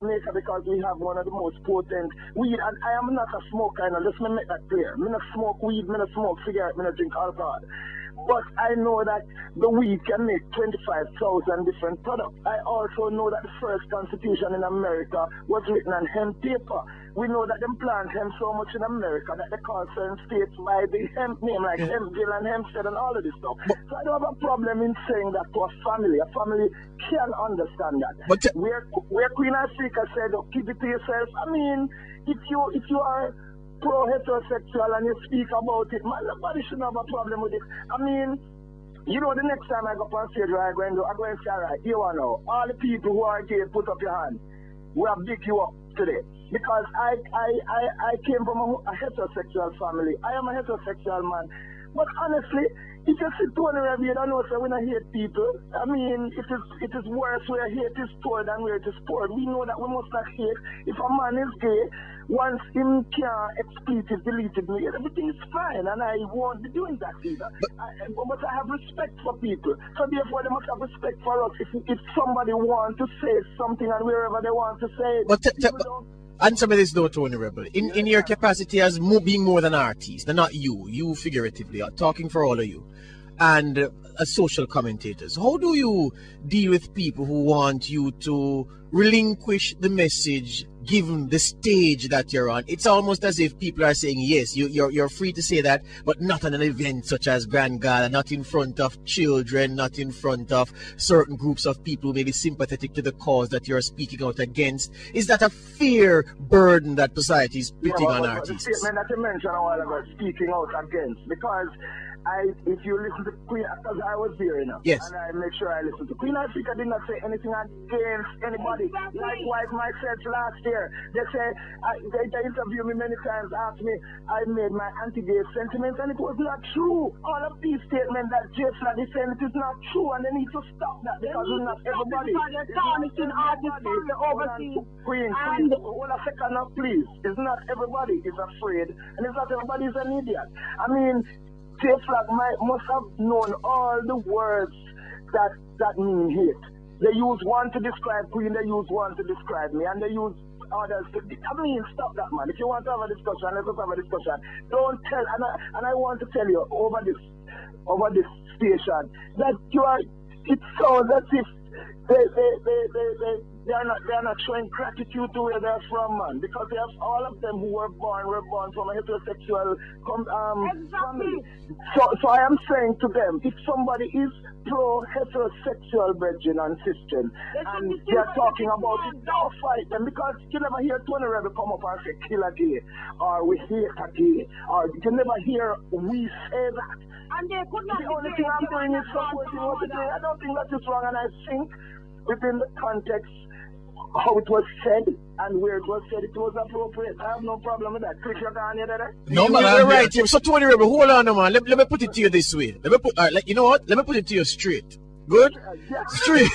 Jamaica because we have one of the most potent weed, and I am not a smoker, and let me make that clear. Me not smoke weed, me not smoke cigarette, me not drink alcohol. But I know that the weed can make 25,000 different products. I also know that the first constitution in America was written on hemp paper. We know that them plant hemp so much in America that they call certain states by the hemp name, like Hempville and Hempstead and all of this stuff. So I don't have a problem in saying that to a family. A family can understand that. But where Queen Ifrica said, oh, keep it to yourself. I mean, if you are pro-heterosexual and you speak about it, man, nobody should have a problem with it. I mean, you know, the next time I go on stage, I'm going to say, all right, you know, all the people who are gay, put up your hand. We have big you up today. Because I came from a heterosexual family. I am a heterosexual man. But honestly, if you see Tony Rev, you don't know, so we don't hate people. I mean, it is worse where hate is stored than where it is poured. We know that we must not hate. If a man is gay, once him can expletive deleted me, everything is fine, and I won't be doing that either. But I have respect for people. So therefore, they must have respect for us. If somebody wants to say something and wherever they want to say it, but answer me this though, Tony Rebel. In your capacity as being more than artists, not you figuratively, talking for all of you, and as social commentators, how do you deal with people who want you to relinquish the message given the stage that you're on? It's almost as if people are saying, yes, you're free to say that, but not on an event such as Grand Gala, not in front of children, not in front of certain groups of people who may be sympathetic to the cause that you're speaking out against. Is that a fair burden that society is putting on artists? The statement that you mentioned a while ago, speaking out against, because if you listen to Queen, because I was there, you know, yes, and I make sure I listen to Queen Ifrica did not say anything against anybody. Likewise, myself last year, they say, they interviewed me many times, asked me, I made my anti-gay sentiments, and it was not true. All of these statements that JFLAG is saying, it is not true, and they need to stop that, because it's not everybody. Queen, hold a second now, please. It's not everybody is afraid, and it's not everybody is an idiot. I mean, JFLAG must have known all the words that mean hate. They use one to describe Queen, they use one to describe me, and they use others to... I mean, stop that, man. If you want to have a discussion, let us have a discussion. Don't tell... And I want to tell you over this station that you are... It sounds as if they are not showing gratitude to where they're from, man, because they have all of them who were born from a heterosexual family. So I am saying to them, if somebody is pro-heterosexual brethren and sisters, and they're talking about it, don't fight them, because you never hear Tony Rebel come up and say kill a gay, or we hate a gay, or you never hear we say that. And they could not the only thing I'm doing is supporting what they do. I don't think that is wrong, and I think within the context how it was said and where it was said, it was appropriate. I have no problem with that. Chris, you're going there? No, man, you're right. So, Tony Rebel, hold on, man. Let me put it to you this way. Let me put, you know what? Let me put it to you straight. Good? Straight.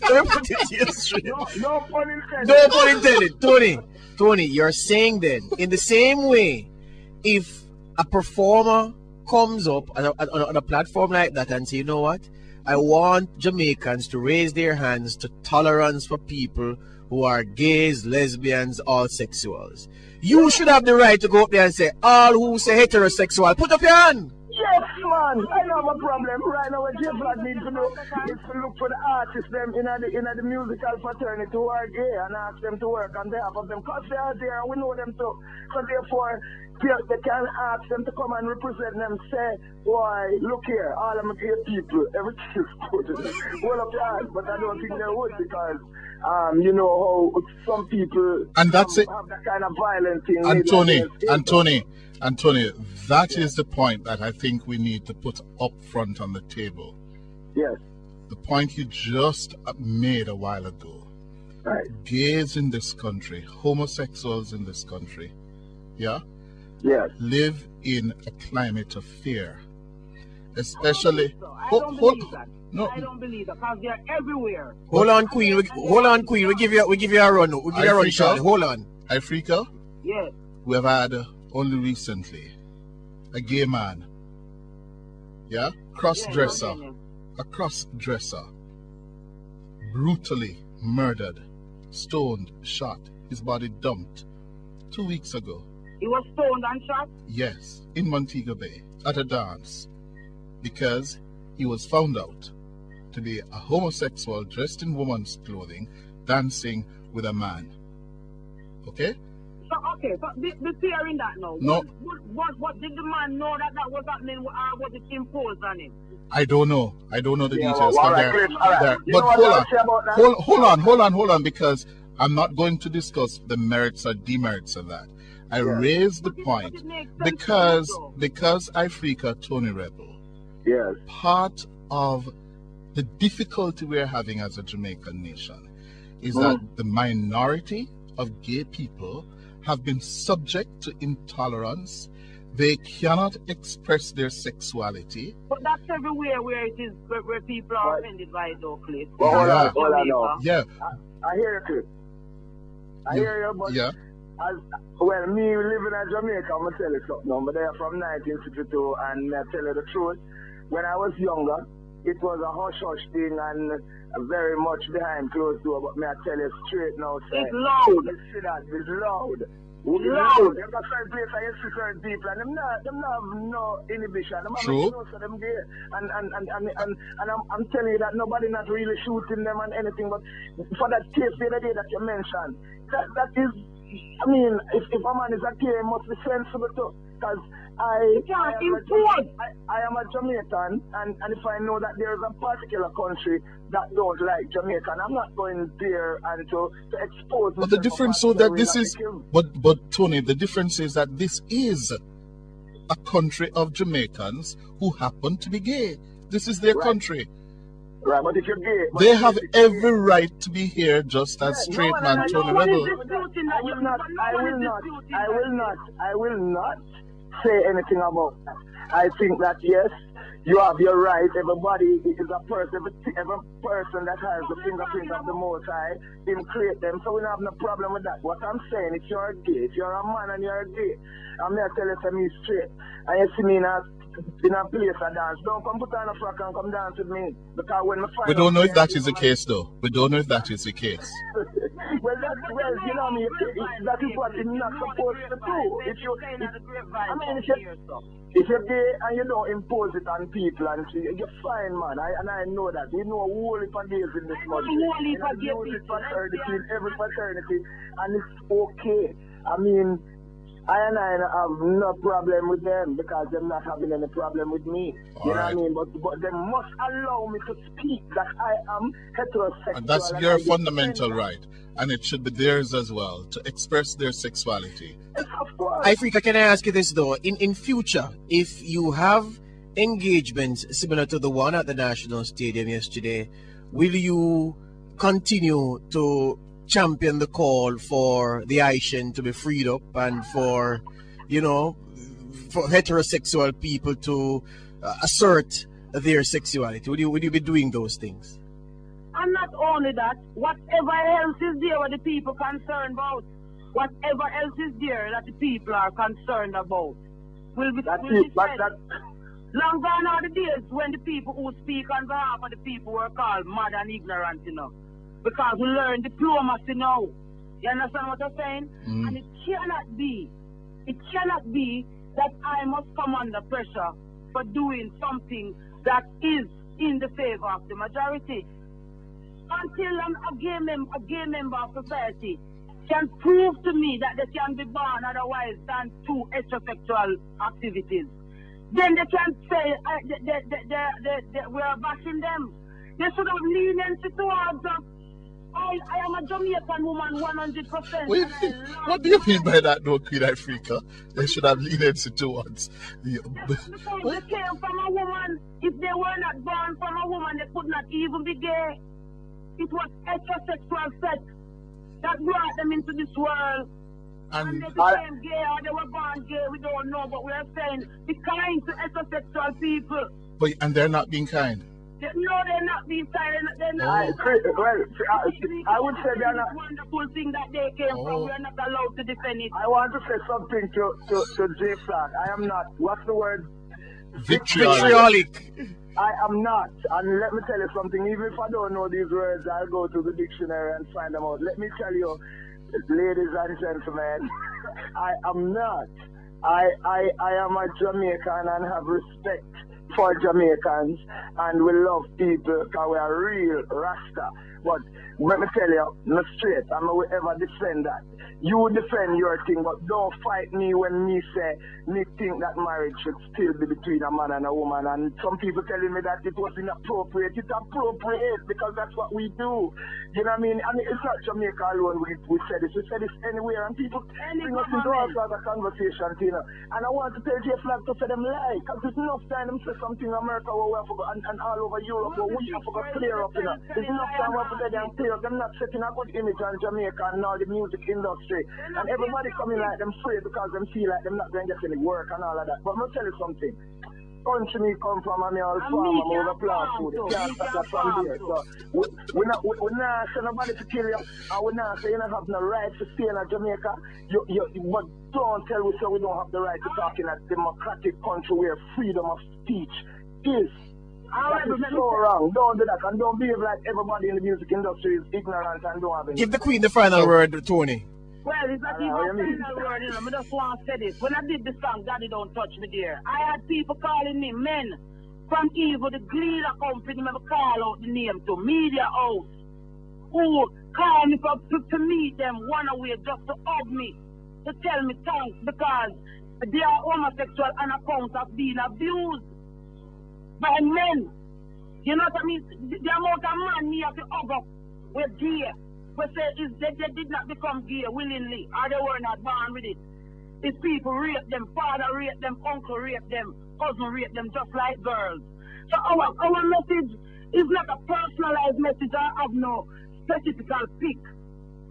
Let me put it to you straight. No pun intended. No pun intended. Tony, you're saying then, in the same way, if a performer comes up on a platform like that and say, you know what? I want Jamaicans to raise their hands to tolerance for people who are gays, lesbians, all sexuals. You should have the right to go up there and say, all who say heterosexual, put up your hand. Yes, man. I don't have a problem. Right now, what JFLAG needs to do is to look for the artists them in the musical fraternity who are gay and ask them to work on behalf of them. Because they are there and we know them too. So therefore, they can ask them to come and represent them, say, why, look here, all of them gay people, everything is good. Hold up your hands, but I don't think they would, because you know how some people and that's have that kind of violence in Anthony, that is the point that I think we need to put up front on the table. Yes. The point you just made a while ago. Right. Gays in this country, homosexuals in this country, yeah? Yes. Live in a climate of fear. Especially... I don't believe that. No. I don't believe that, because they're everywhere. Hold on, Queen. We give you a run. We give you a run, Charlie. Hold on. Ifrica? Yes. We have had only recently a gay man, yeah, a cross-dresser, brutally murdered stoned, shot, his body dumped 2 weeks ago. He was stoned and shot? Yes, in Montego Bay at a dance because he was found out to be a homosexual dressed in woman's clothing dancing with a man. Okay? So the fear in that now. No. What did the man know that was happening, or was it imposed on him? I don't know. I don't know the details. Well, But, right, Chris, all right. but hold on, because I'm not going to discuss the merits or demerits of that. I raised the point because Ifrica, Tony Rebel, yes, part of the difficulty we're having as a Jamaican nation is that the minority of gay people have been subject to intolerance. They cannot express their sexuality. But that's everywhere where it is, where people are offended by it, though, Cliff. Well, hold on now. Yeah. I hear you, Cliff. I hear you, but well, me living in Jamaica, I'm going to tell you something. I'm there from 1962, and I tell you the truth. When I was younger, it was a hush-hush thing and very much behind closed door, but me I tell you straight now, sir. It's loud. You see that? It's loud. You've got certain places I see certain people and them not have no inhibition. Them True. Have them gay. And I'm telling you that nobody not really shooting them and anything, but for that case the other day that you mentioned, that is, I mean, if a man is a gay, it must be sensible too. Because I am a Jamaican, and if I know that there is a particular country that don't like Jamaica, I'm not going there and to expose. But the difference so that this is, but Tony, the difference is that this is a country of Jamaicans who happen to be gay. This is their country. Right, but if you're gay, they have every right to be here, just as straight man Tony Rebel. I will not say anything about that. I think that yes, you have your right. Everybody is a person. Every person that has the fingerprint of the Most High, Him create them. So we don't have no problem with that. What I'm saying, if you're gay, if you're a man and you're gay, I'm going to tell you to me straight. And you see me in a place I dance, don't come put on a frock and come dance with me. Because when we don't know if that is the case, though. We don't know if that is the case. Well, you know me. That is what it's not supposed to do. If you're gay and you don't impose it on people, and you're fine, man. I know that. We know a whole heap of gays in this country. In every fraternity, and it's okay. I mean, I have no problem with them because they're not having any problem with me. You know what I mean? But they must allow me to speak that I am heterosexual. And that's your fundamental right. And it should be theirs as well, to express their sexuality. Of course. Ifrica, can I ask you this though? In future, if you have engagements similar to the one at the National Stadium yesterday, will you continue to champion the call for the Haitian to be freed up and for, you know, for heterosexual people to assert their sexuality? Would you be doing those things? And not only that, whatever else is there what the people concerned about, whatever else is there that the people are concerned about, will be said. Long gone are the days when the people who speak on behalf of the people were called mad and ignorant, you know. Because we learn diplomacy now. You understand what I'm saying? And it cannot be that I must come under pressure for doing something that is in the favor of the majority. Until a gay member of society can prove to me that they can be born otherwise than through heterosexual activities, then they can say we are bashing them. They should have leniency towards us. I am a Jamaican woman 100%. What do you mean by that, though, Queen Ifrica? They should have leniency towards the... Because they came from a woman. If they were not born from a woman, they could not even be gay. It was heterosexual sex that brought them into this world. And they became gay or they were born gay, we don't know, but we are saying be kind to heterosexual people. But, and they're not being kind? No, they're not being kind. They're not. I would say they're not. Wonderful thing that they came from. We are not allowed to defend it. I want to say something to JFLAG. I am not, what's the word? Vitriolic. I am not. And let me tell you something. Even if I don't know these words, I'll go to the dictionary and find them out. Let me tell you, ladies and gentlemen, I am not. I am a Jamaican and have respect for Jamaicans, and we love people because we are real Rasta. But let me tell you, not straight, I will ever defend that. You defend your thing, but don't fight me when me say me think that marriage should still be between a man and a woman. And some people telling me that it was inappropriate. It's appropriate because that's what we do. You know what I mean? And it's not Jamaica alone we said this. We said this anywhere, and people bring us into all sorts of conversations, you know. And I want to tell JFLAG to say them lie, because there's enough time them say something in America where we have to go, and all over Europe where we have to go clear up, you know. There's enough time we have to get them clear up. They're not setting a good image on Jamaica and all the music industry. And everybody coming like them free because them feel like them not going to get any work and all of that. But I'm going to tell you something. Country me come from, I'm all farm, I'm over plant food. You can't start that from there. So we're not say nobody to kill you, and we're not saying you don't have no right to stay in Jamaica. But don't tell us so we don't have the right to talk in a democratic country where freedom of speech is. That is so wrong. Don't do that, and don't behave like everybody in the music industry is ignorant and don't have any. Give the Queen the final word, Tony. Well, it's not even a final word, you know. I just want to say this. When I did the song, Daddy Don't Touch Me Dear, I had people calling me men from evil, the Gleaner company, never call out the name to media house, who call me to meet them one away just to hug me, to tell me thanks because they are homosexual on account of being abused by men. You know what I mean? The amount of man me have to hug up with gay. We say they did not become gay willingly, or they were not born with it. It's people rape them, father rape them, uncle rape them, cousin rape them, just like girls. So our message is not a personalized message. I have no specific pick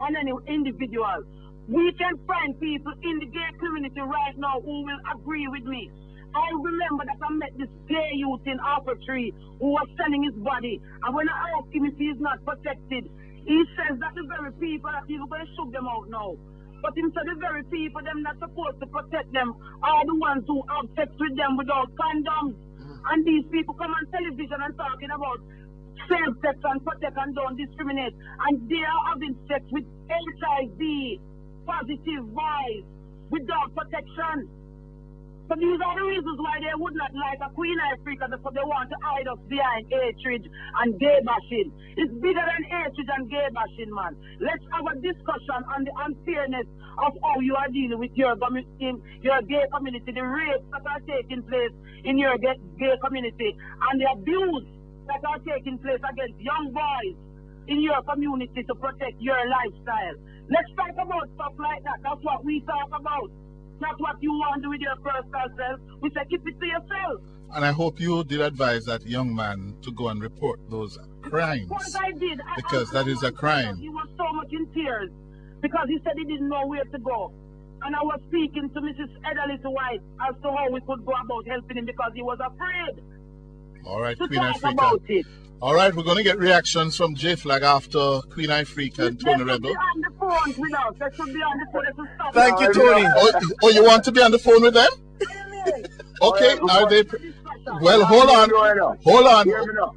on any individual. We can find people in the gay community right now who will agree with me. I remember that I met this gay youth in Apple Tree who was selling his body, and when I asked him if he is not protected, he says that the very people that people going to shoot them out now. But him said the very people them not supposed to protect them are the ones who have sex with them without condoms. And these people come on television and talking about safe sex and protect and don't discriminate. And they are having sex with HIV positive boys without protection. So these are the reasons why they would not like a Queen Ifrica, because they want to hide us behind hatred and gay bashing. It's bigger than hatred and gay bashing, man. Let's have a discussion on the unfairness of how you are dealing with your gay community, the rapes that are taking place in your gay community, and the abuse that are taking place against young boys in your community to protect your lifestyle. Let's talk about stuff like that. That's what we talk about. Not what you want to do with your personal self. We say keep it to yourself. And I hope you did advise that young man to go and report those crimes. Of course I did. Because that is a crime. He was so much in tears because he said he didn't know where to go. And I was speaking to Mrs. Edalith White as to how we could go about helping him because he was afraid. All right, to Queen talk Ifrica. about it. All right, we're going to get reactions from JFLAG after Queen Ifrica and Tony Rebel. They should be on the phone with us. They should be on the phone. They should stop. Thank you, Tony. Oh, you want to be on the phone with them? Okay, are they... Well, hold on. Hold on.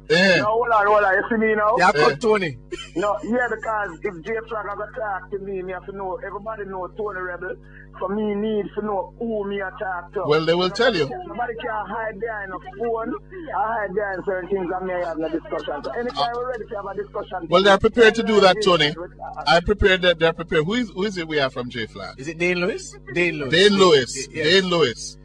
Yeah. No, hold on. You see me now? Yeah, cut Tony. No, yeah, because if JFLAG has a talk to me have to know, everybody know Tony Rebel. So me need to know who me attack to. Well, they will tell you. Nobody can hide behind a phone. I hide behind certain things and may have a discussion. So anytime we're ready to have a discussion. Well, they're prepared to do that, Tony. I prepared that. They're prepared. Who is it we have from JFLAG? Is it Dane Lewis? Dane Lewis. Dane Lewis. Yes. Dane Lewis.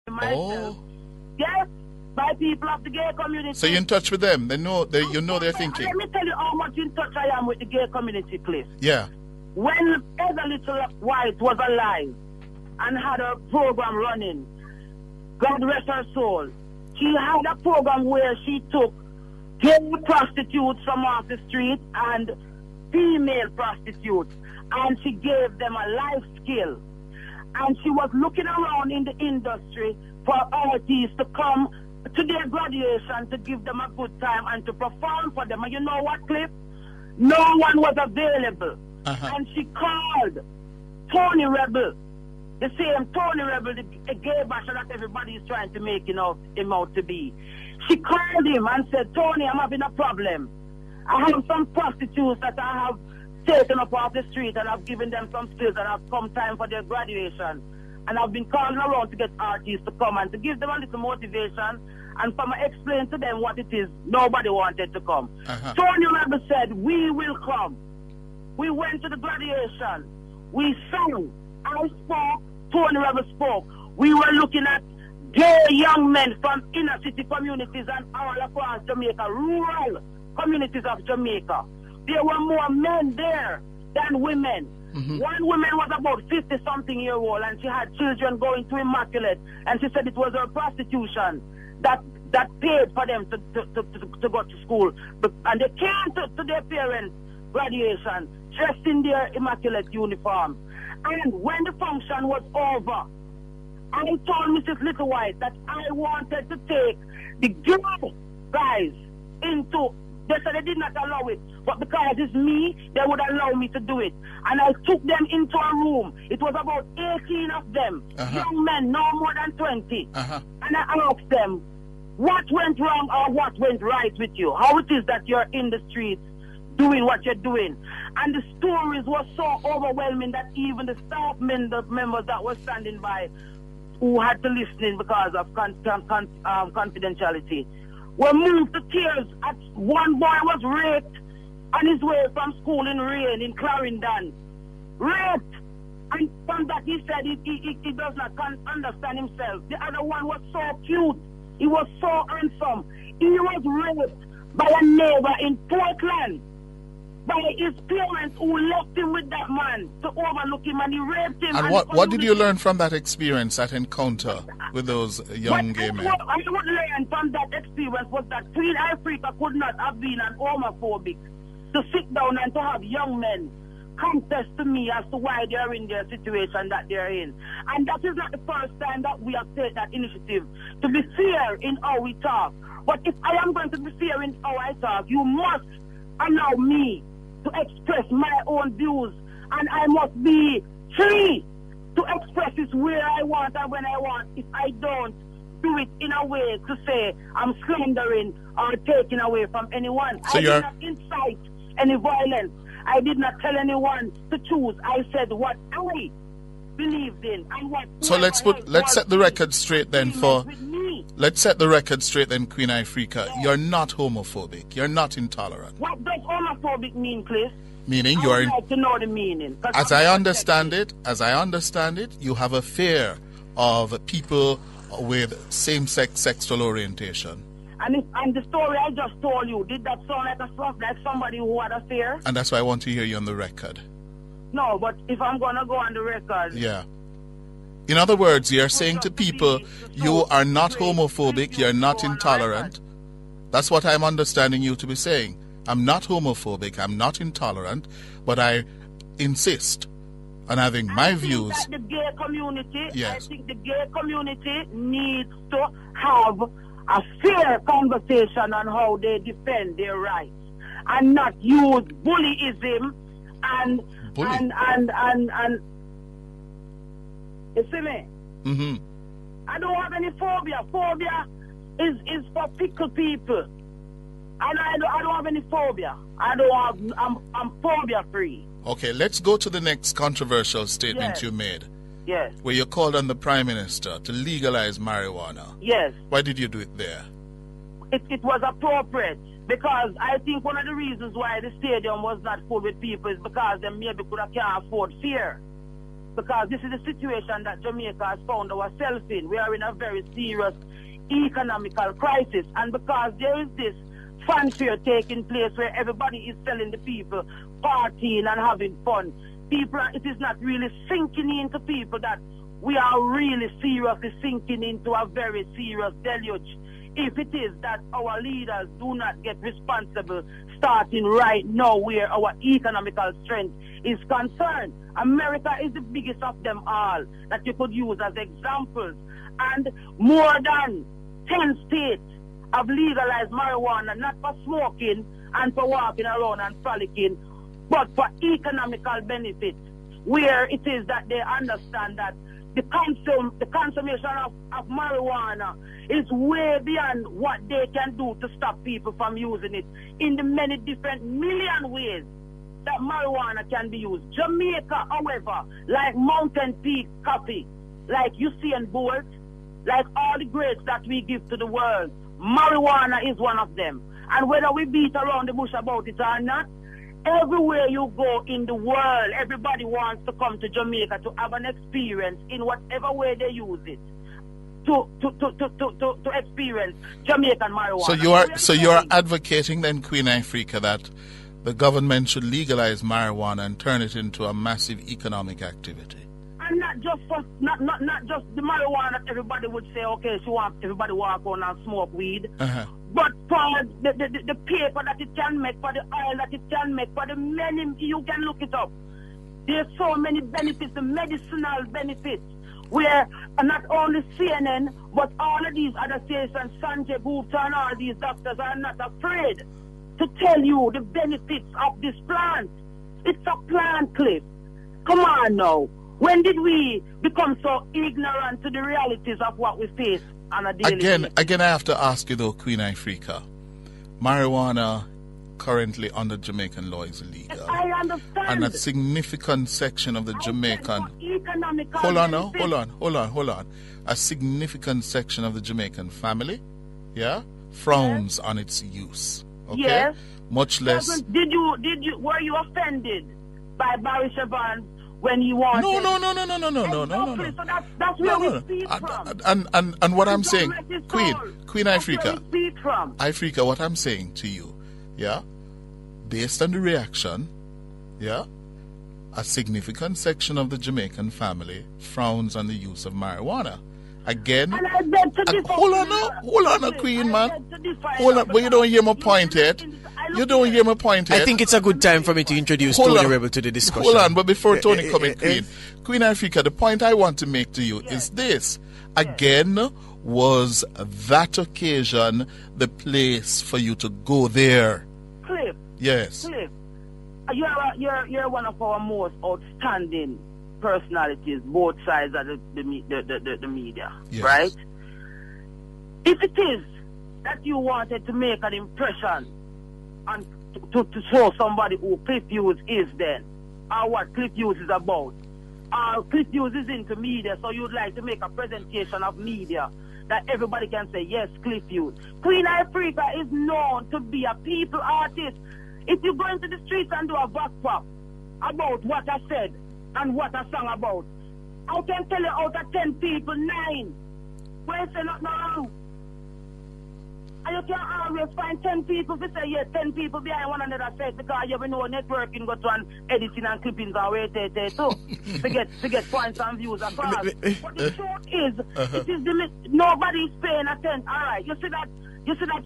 Myself. Yes, by people of the gay community. So you're in touch with them? They know. You know they're thinking. Let me tell you how much in touch I am with the gay community, please. Yeah. When Edalith White was alive and had a program running, God rest her soul, she had a program where she took gay prostitutes from off the street and female prostitutes, and she gave them a life skill. And she was looking around in the industry for artists to come to their graduation to give them a good time and to perform for them. And you know what, Cliff? No one was available. And she called Tony Rebel, the same Tony Rebel, the gay basher that everybody is trying to make him out to be. She called him and said, Tony, I'm having a problem. I have some prostitutes that I have taken up off the street and I've given them some skills and I've come time for their graduation. And I've been calling around to get artists to come and to give them a little motivation. And from I explain to them what it is, nobody wanted to come. Tony Rebel said, we will come. We went to the graduation. We sang. I spoke. Tony Rebel spoke. We were looking at gay young men from inner city communities and all across Jamaica, rural communities of Jamaica. There were more men there than women. One woman was about 50-something-year-old and she had children going to Immaculate, and she said it was her prostitution that paid for them to go to school. And they came to their parents' graduation dressed in their Immaculate uniform. And when the function was over, I told Mrs. Littlewhite that I wanted to take the gay guys into. They said they did not allow it, but because it's me, they would allow me to do it. And I took them into a room. It was about 18 of them, young men, no more than 20. And I asked them, what went wrong or what went right with you? How it is that you're in the streets doing what you're doing? And the stories were so overwhelming that even the staff members that were standing by, who had to listen because of confidentiality, were moved to tears. One boy was raped on his way from school in rain in Clarendon. Raped. And from that he said he does not understand himself. The other one was so cute. He was so handsome. He was raped by a neighbor in Portland, by his parents who left him with that man to overlook him, and he raped him. And what did you learn from that experience, that encounter with those young gay men? What I would learn from that experience was that Queen Ifrica could not have been an homophobic to sit down and to have young men contest to me as to why they are in their situation that they are in. And that is not the first time that we have taken that initiative to be fair in how we talk. But if I am going to be fair in how I talk, you must allow me to express my own views, and I must be free to express it where I want and when I want. If I don't do it in a way to say I'm slandering or taking away from anyone, so I did not incite any violence. I did not tell anyone to choose. I said what I believed in and what. So let's set the record straight then let's set the record straight then, Queen Ifrica. Yeah. You're not homophobic. You're not intolerant. What does homophobic mean, please? Meaning you are. I'd like to know the meaning. As I understand it, you have a fear of people with same-sex sexual orientation. And the story I just told you, did that sound like somebody who had a fear? And that's why I want to hear you on the record. No, but if I'm going to go on the record... Yeah. In other words, you're saying to people, you are not homophobic, you're not intolerant. That's what I'm understanding you to be saying. I'm not homophobic, I'm not intolerant, but I insist on having my views. That the gay community, yes. I think the gay community needs to have a fair conversation on how they defend their rights and not use bullyism and you see me? I don't have any phobia. Phobia is for pickle people. And I don't have any phobia. I'm phobia free. Okay, let's go to the next controversial statement you made. Yes. Where you called on the Prime Minister to legalize marijuana. Yes. Why did you do it there? It was appropriate because I think one of the reasons why the stadium was not full with people is because they maybe can't afford fear. Because this is the situation that Jamaica has found ourselves in. We are in a very serious economical crisis. And because there is this fanfare taking place where everybody is telling the people, partying and having fun, it is not really sinking into people that we are really seriously sinking into a very serious deluge. If it is that our leaders do not get responsible starting right now where our economical strength is concerned. America is the biggest of them all that you could use as examples. And more than 10 states have legalized marijuana, not for smoking and for walking around and frolicking, but for economical benefits, where it is that they understand that the consumption of marijuana is way beyond what they can do to stop people from using it in the many different million ways that marijuana can be used. Jamaica, however, like Mountain Peak Coffee, like Usain Bolt, like all the grades that we give to the world, marijuana is one of them. And whether we beat around the bush about it or not, everywhere you go in the world, everybody wants to come to Jamaica to have an experience in whatever way they use it to experience Jamaican marijuana. So you are advocating then, Queen Ifrica, that the government should legalize marijuana and turn it into a massive economic activity. And not just the marijuana that everybody would say, okay, everybody walk on and smoke weed. But for the paper that it can make, for the oil that it can make, for the many, you can look it up. There's so many benefits, the medicinal benefits, where not only CNN, but all of these other stations, Sanjay Gupta and all these doctors are not afraid to tell you the benefits of this plant. It's a plant, Cliff. Come on now. When did we become so ignorant to the realities of what we face on a daily basis? Again, I have to ask you though, Queen Ifrica, marijuana currently under Jamaican law is illegal. I understand. And a significant section of the Jamaican... Hold on. A significant section of the Jamaican family, frowns on its use. Okay? Yes. Much less... Were you offended by Barry Siobhan when he wanted... No. So that's where we speak from. And what I'm saying, Queen Ifrica, Ifrica, what I'm saying to you, based on the reaction, a significant section of the Jamaican family frowns on the use of marijuana. Again, hold on, Queen, man. Hold on, but you don't hear my point yet. I think it's a good time for me to introduce Tony Rebel to the discussion. Hold on, but before Tony comes in, Queen Ifrica, the point I want to make to you is this. Again, was that occasion the place for you to go there? Cliff. Yes. Cliff, you're one of our most outstanding personalities, both sides of the media, yes. Right? If it is that you wanted to make an impression and to show somebody who Cliff Hughes is then, or what Cliff Hughes is about, Cliff Hughes is into media, so you'd like to make a presentation of media that everybody can say, yes, Cliff Hughes. Queen Ifrica is known to be a people artist. If you go into the streets and do a backpop about what I said and what I sang about, I can tell you out of 10 people, 9 will say nothing wrong. And you can always find 10 people to say, yeah, 10 people behind one another said, because you know networking got one editing and clippings and wait too to get points and views across. But the truth is, it is nobody is paying attention. All right, you see that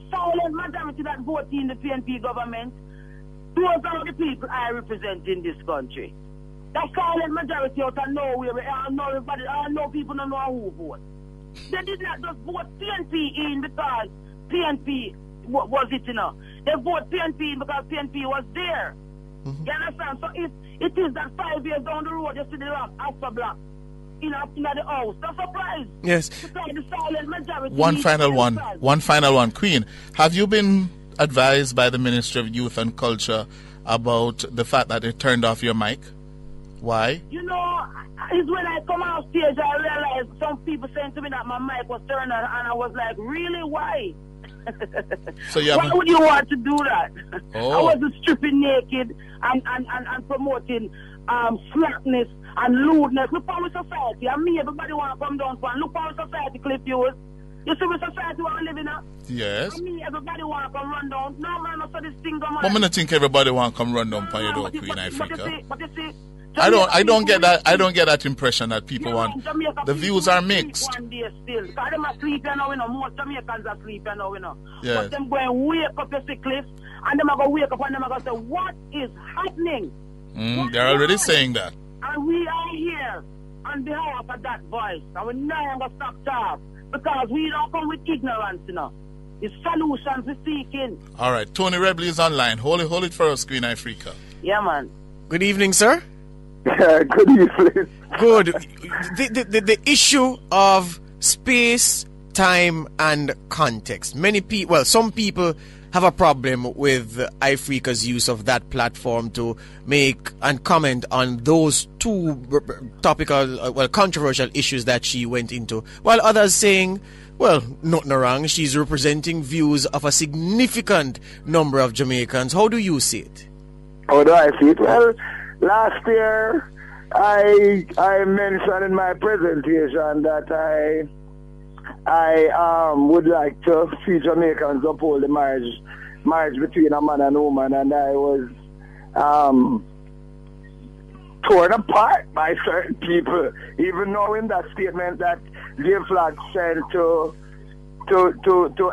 silent majority that vote in the PNP government. Those are the people I represent in this country. That silent majority out of nowhere, I know everybody, I know people don't know who vote. They did not just vote PNP in because PNP was it, They vote PNP in because PNP was there. Mm-hmm. You understand? So if it is that 5 years down the road, you see the last after black in the house, no surprise. Yes. Because the silent majority. One final one. Queen, have you been advised by the Ministry of Youth and Culture about the fact that they turned off your mic? Why? It's when I come off stage, I realized some people saying to me that my mic was turned on, and I was like, really, why? Why would you want to do that? Oh. I wasn't stripping naked and promoting slackness and lewdness. Look how society, and me, everybody want to come down for, and look how society, Cliff Hughes. You see what society want to live in? Yes. And me, everybody want to come run down. No, man, I saw this thing come on. But I don't think everybody want to come run down for your door, Queen Ifrica. But you see, I don't get that impression that people want. The views are mixed. One day still. Because them are sleeping now, Most Jamaicans are sleeping now, Yes. But them going to wake up, you see, Cliff, and them are going to wake up and them are going to say, what is happening? They're already saying that. And we are here on behalf of that voice. And we never gonna stop talk. Because we don't come with ignorance, you know. It's solutions we're seeking. All right, Tony Rebel is online. Hold it for us, Queen Ifrica. Yeah, man. Good evening, sir. Good evening. Good. The issue of space, time, and context. Some people have a problem with Ifrica's use of that platform to make and comment on those two controversial issues that she went into, while others saying, well, nothing wrong, she's representing views of a significant number of Jamaicans. How do you see it? How do I see it? Well, last year I mentioned in my presentation that I would like to see Jamaicans uphold the marriage between a man and a woman, and I was torn apart by certain people, even knowing that statement that JFLAG sent to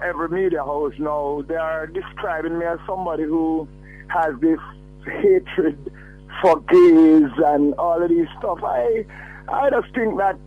every media house. Now they are describing me as somebody who has this hatred for gays and all of these stuff. I just think that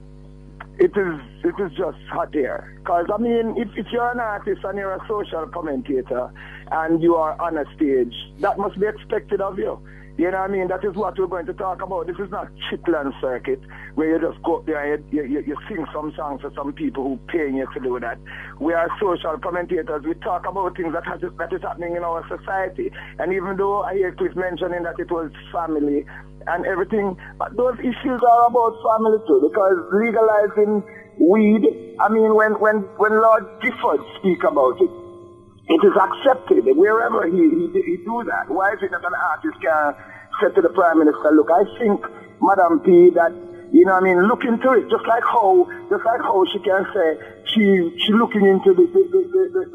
it is just hot air. Because, I mean, if you're an artist and you're a social commentator and you are on a stage, that must be expected of you. You know what I mean? That is what we're going to talk about. This is not Chitlin Circuit where you just go up there and you sing some songs for some people who paying you to do that. We are social commentators. We talk about things that is happening in our society. And even though I hear Chris mentioning that it was family and everything, but those issues are about family too, because legalizing weed, I mean, when Lord Gifford speak about it, it is accepted wherever he do that. Why is it that an artist can say to the Prime Minister, look, I think, Madam P, that, you know what I mean, look into it, just like how she can say she looking into the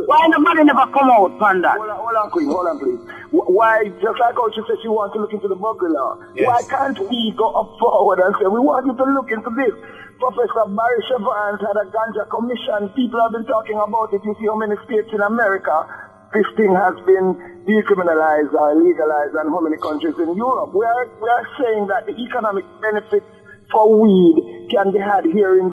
why nobody never come out on that? Hold on, Queen, please. Why, just like how she said she wants to look into the burglary law, yes. Why can't we go up forward and say, we want you to look into this? Professor Barry Chevron had a ganja commission. People have been talking about it. You see how many states in America this thing has been decriminalized or legalized, and how many countries in Europe. We are saying that the economic benefits for weed can be had here in.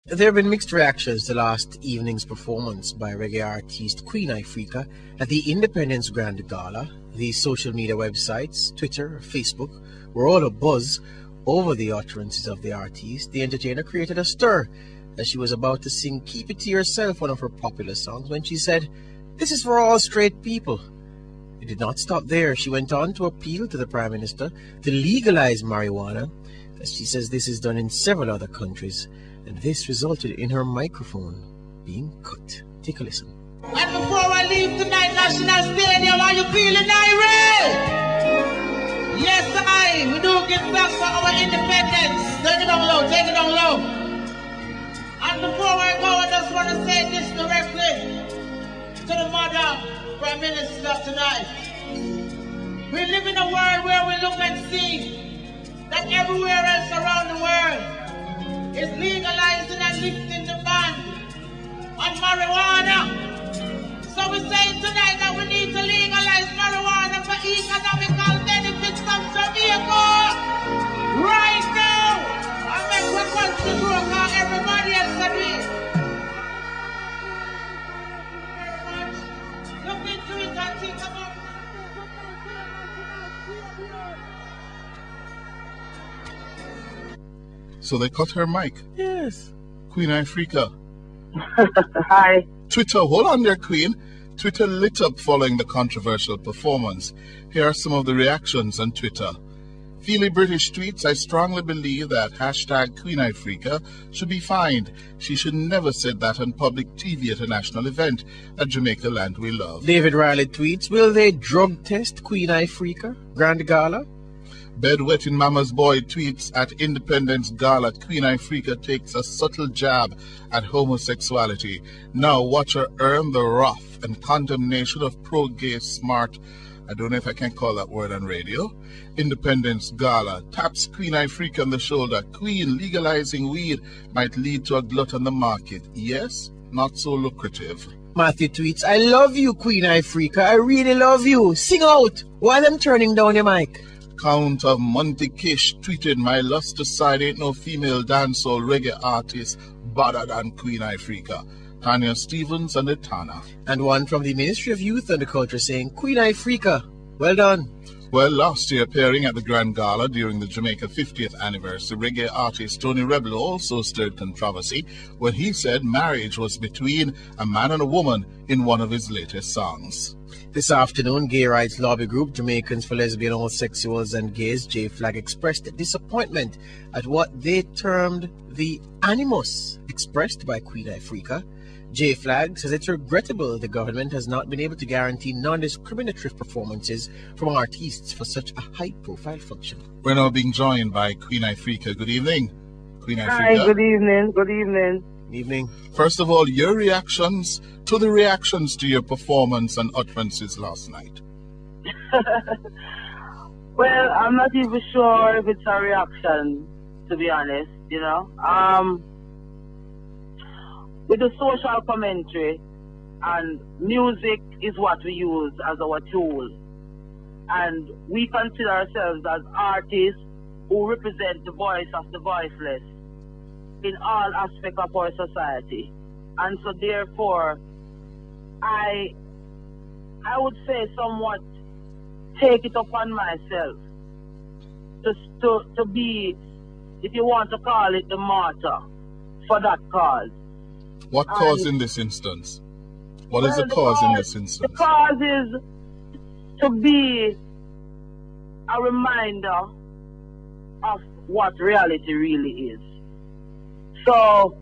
There have been mixed reactions to last evening's performance by reggae artist Queen Ifrica at the Independence Grand Gala. The social media websites, Twitter, Facebook, were all abuzz over the utterances of the artist. The entertainer created a stir as she was about to sing Keep It To Yourself, one of her popular songs, when she said, "This is for all straight people." It did not stop there. She went on to appeal to the Prime Minister to legalize marijuana, as she says this is done in several other countries, and this resulted in her microphone being cut. Take a listen. And before I leave tonight, National Stadium, are you feeling irate? Yes, we do give thanks for our independence. Take it on low, take it on low. And before I go, I just want to say this directly to the Madam Prime Minister tonight. We live in a world where we look and see that everywhere else around the world is legalizing and lifting the ban on marijuana. So we're saying tonight that we need to legalize marijuana for economical benefits of Jamaica right now. I make request to do how everybody else can do it. Look into it and think about it. So they cut her mic. Yes. Queen Ifrica. Hi. Twitter, hold on there, Queen. Twitter lit up following the controversial performance. Here are some of the reactions on Twitter. Feely British tweets, I strongly believe that hashtag Queen Ifrica should be fined. She should never said that on public TV at a national event at Jamaica land we love. David Riley tweets, will they drug test Queen Ifrica? Grand Gala? Bedwetting Mama's Boy tweets at Independence Gala, Queen Ifrica takes a subtle jab at homosexuality. Now watch her earn the wrath and condemnation of pro-gay smart, I don't know if I can call that word on radio. Independence Gala taps Queen Ifrica on the shoulder. Queen, legalizing weed might lead to a glut on the market. Yes, not so lucrative. Matthew tweets, I love you, Queen Ifrica. I really love you. Sing out while I'm turning down your mic. account of Monty Kish tweeted, "My luster side ain't no female dancehall reggae artist better than Queen Ifrica." Tanya Stevens and Etana. And one from the Ministry of Youth and Culture saying, "Queen Ifrica, well done." Well, last year appearing at the Grand Gala during the Jamaica 50th anniversary, reggae artist Tony Rebel also stirred controversy when he said marriage was between a man and a woman in one of his latest songs. This afternoon, gay rights lobby group Jamaicans for Lesbian, Homosexuals and Gays, JFLAG, expressed disappointment at what they termed the animus expressed by Queen Ifrica. JFLAG says it's regrettable the government has not been able to guarantee non-discriminatory performances from artists for such a high-profile function. We're now being joined by Queen Ifrica. Good evening, Queen Ifrica. Hi, good evening. Good evening. Evening. First of all, your reactions to the reactions to your performance and utterances last night. Well, I'm not even sure if it's a reaction, to be honest, you know. With the social commentary, and music is what we use as our tool. And we consider ourselves as artists who represent the voice of the voiceless in all aspects of our society. And so therefore, I would say somewhat take it upon myself to be, if you want to call it, the martyr for that cause. What cause in this instance? What is the cause in this instance? The cause is to be a reminder of what reality really is. So,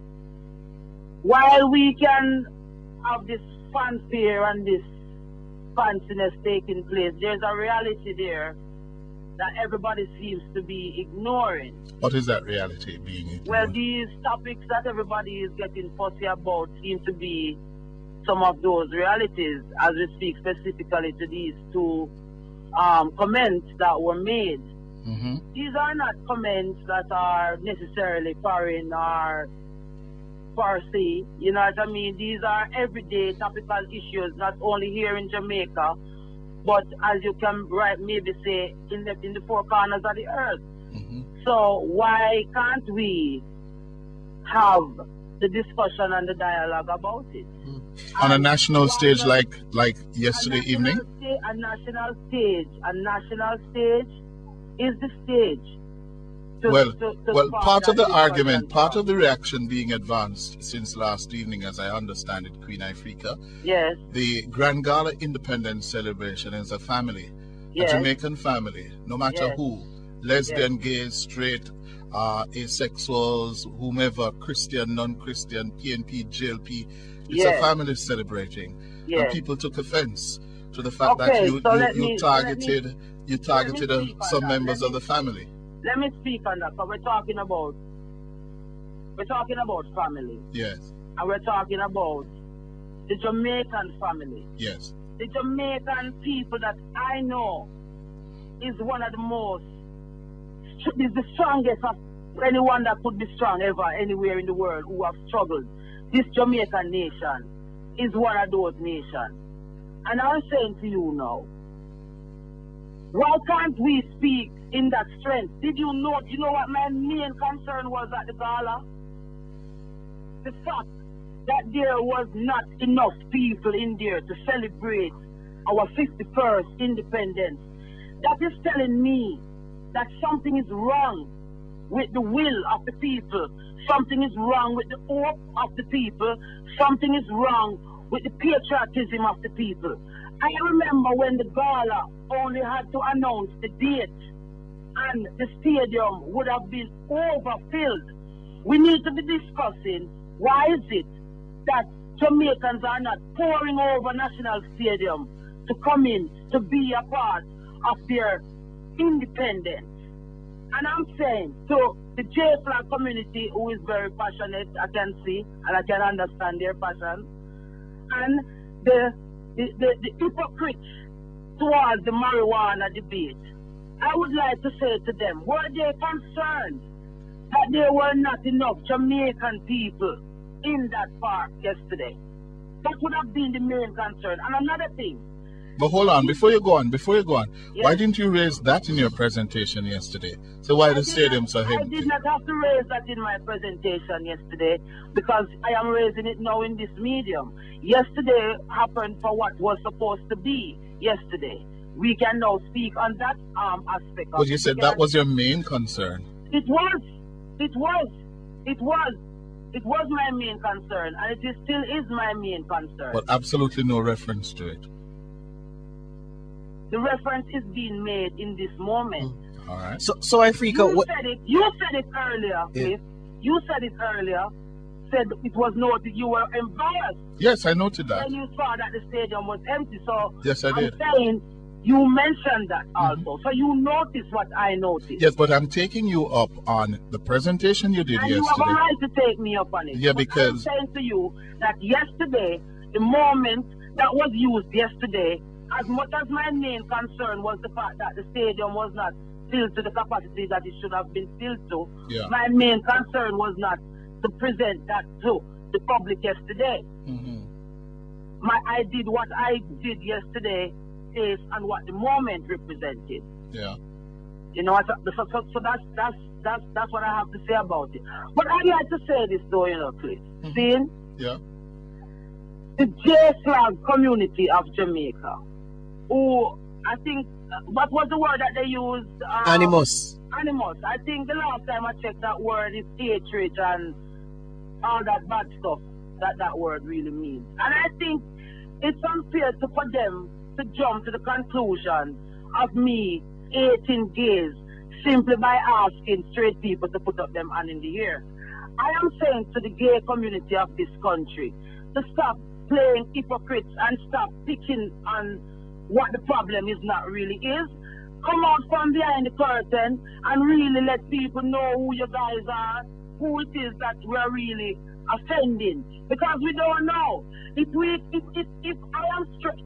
while we can have this fanfare and this fanciness taking place, there's a reality there that everybody seems to be ignoring. What is that reality being ignored? Well, these topics that everybody is getting fussy about seem to be some of those realities, as we speak specifically to these two comments that were made. Mm-hmm. These are not comments that are necessarily foreign or per se, you know what I mean? These are everyday topical issues, not only here in Jamaica, but as you can maybe say, in the four corners of the earth. Mm-hmm. So why can't we have the discussion and the dialogue about it? On a national stage like yesterday evening? A national stage is the stage. Well, part of the argument, part of the reaction being advanced since last evening, as I understand it, Queen Ifrica, yes, the Grand Gala Independence celebration is a family, yes, a Jamaican family, no matter yes, who, lesbian, yes, gays, straight, asexuals, whomever, Christian, non-Christian, PNP, JLP, it's yes, a family celebrating. yes. And people took offense to the fact that you targeted some members of the family. Let me speak on that, because we're talking about family. Yes. And we're talking about the Jamaican family. Yes. The Jamaican people that I know is one of the most, is the strongest of anyone that could be strong ever anywhere in the world who have struggled. This Jamaican nation is one of those nations. And I'm saying to you now, why can't we speak in that strength? Did you know what my main concern was at the gala? The fact that there was not enough people in there to celebrate our 51st independence. That is telling me that something is wrong with the will of the people. Something is wrong with the hope of the people. Something is wrong with the patriotism of the people. I remember when the gala only had to announce the date and the stadium would have been overfilled. We need to be discussing why is it that Jamaicans are not pouring over National Stadium to come in to be a part of their independence. And I'm saying to the JFLAG community, who is very passionate, I can see and I can understand their passion, and the hypocrites towards the marijuana debate, I would like to say to them, were they concerned that there were not enough Jamaican people in that park yesterday? That would have been the main concern. And another thing, But hold on, before you go on, Yes. why didn't you raise that in your presentation yesterday? So why the stadium so I empty? did not have to raise that in my presentation yesterday because I am raising it now in this medium. Yesterday happened for what was supposed to be yesterday. We can now speak on that aspect. But you said that was your main concern. It was my main concern, and it still is my main concern. But absolutely no reference to it. The reference is being made in this moment. All right. So Ifrica, You said it earlier, Cliff. You said it earlier. Said it was noted. You were embarrassed. Yes, I noted that. When you saw that the stadium was empty. So yes, I did. I'm saying you mentioned that also. So you noticed what I noticed. Yes, but I'm taking you up on the presentation you did and yesterday. You have a right to take me up on it. Yeah, but because I'm saying to you that yesterday, the moment that was used yesterday, as much as my main concern was the fact that the stadium was not filled to the capacity that it should have been filled to, my main concern was not to present that to the public yesterday. I did what I did yesterday based on what the moment represented. Yeah. You know, so that's what I have to say about it. But I'd like to say this though, you know, Cliff. Seeing? Yeah. The JFLAG community of Jamaica, who I think, what was the word that they used? Animus. Animus. I think the last time I checked that word is hatred and all that bad stuff that word really means. And I think it's unfair for them to jump to the conclusion of me hating gays simply by asking straight people to put up them hand in the air. I am saying to the gay community of this country to stop playing hypocrites and stop picking on what the problem is not really is. Come out from behind the curtain and really let people know who you guys are, who it is that we're really offending. Because we don't know. If I am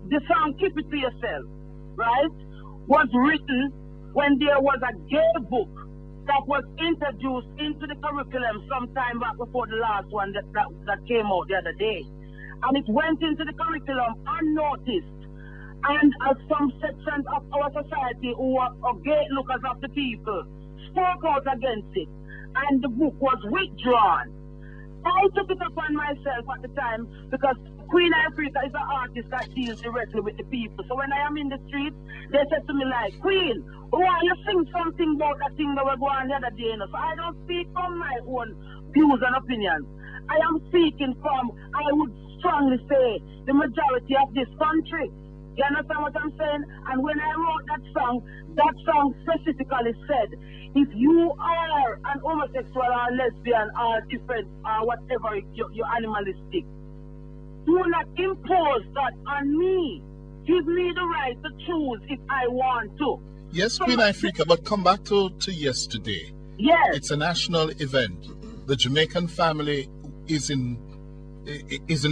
the song Keep It To Yourself, right, was written when there was a gay book that was introduced into the curriculum sometime back before the last one that came out the other day. And it went into the curriculum unnoticed. And as some sections of our society who are gay lookers of the people spoke out against it, and the book was withdrawn. I took it upon myself at the time because Queen Ifrica is an artist that deals directly with the people. So when I am in the streets, they said to me like, Queen, why you sing something about that thing that we're going the other day? So I don't speak from my own views and opinions. I am speaking from, I would strongly say, the majority of this country. You understand what I'm saying? And when I wrote that song specifically said, if you are an homosexual or lesbian or different or whatever you're animalistic, do not impose that on me. Give me the right to choose if I want to. Yes, Queen Ifrica, but come back to yesterday. Yes. It's a national event. The Jamaican family is in